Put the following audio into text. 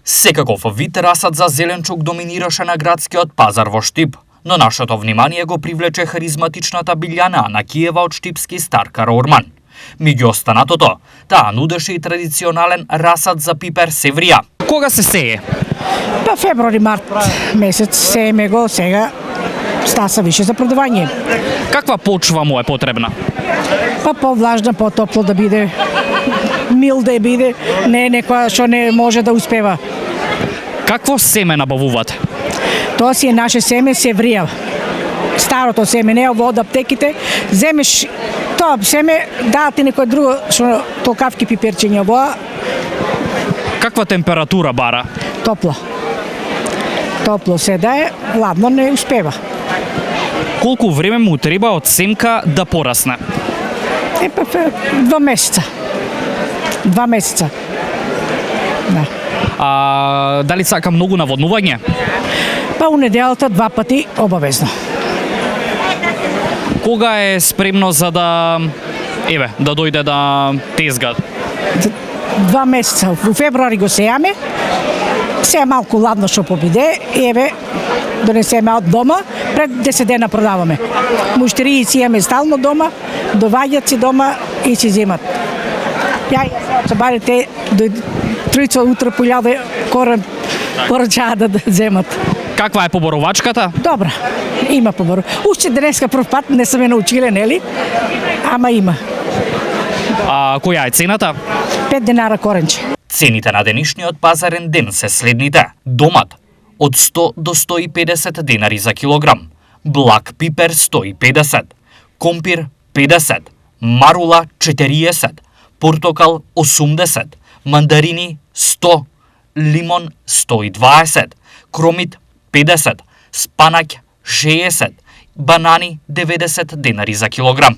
Секаков вид расад за зеленчук доминираше на градскиот пазар во Штип, но нашето внимание го привлече харизматичната Билјана Анакиева од штипски Старкар Орман. Меѓу останатото, таа нудеше и традиционален расад за пипер севрија. Кога се сее? Па февруари-март месец сееме го, сега стаса више за продавање. Каква почва му е потребна? Па повлажна, потопло да биде, мил да биде, не некоја што не може да успева. Какво семе набавувате? Тоа си е наше семе севрија. Старото семе, не ово од аптеките, земеш тоа семе, даат ти некој друго што толкавки пиперчиња овоа. Каква температура бара? Топло. Топло се дае, ладно не успева. Колку време му треба од семка да порасне? Па 2 месеца. 2 месеца. Да. Дали сака многу наводнување? Па у неделата 2 пати обавезно. Кога е спремно за да да дојде да тезга? 2 месеца. Во февруари го сејаме. Се малку ладно што побиде, донесеме од дома, пред 10 дена продаваме. Муштерии си имаме стално дома, доваѓат си дома и си земат. Ја баре те до 3 утро полјаве корен порачаат да земат. Каква е поборовачката? Добра, има поборов. Уште денеска прв пат не сме научиле, нели? Ама има. Која е цената? 5 денара коренче. Цените на денешниот пазарен ден се следните. Домат од 100 до 150 денари за килограм, блак пипер 150, компир 50, марула 40, портокал 80, мандарини 100, лимон 120, кромит 50, спанаќ 60, банани 90 денари за килограм.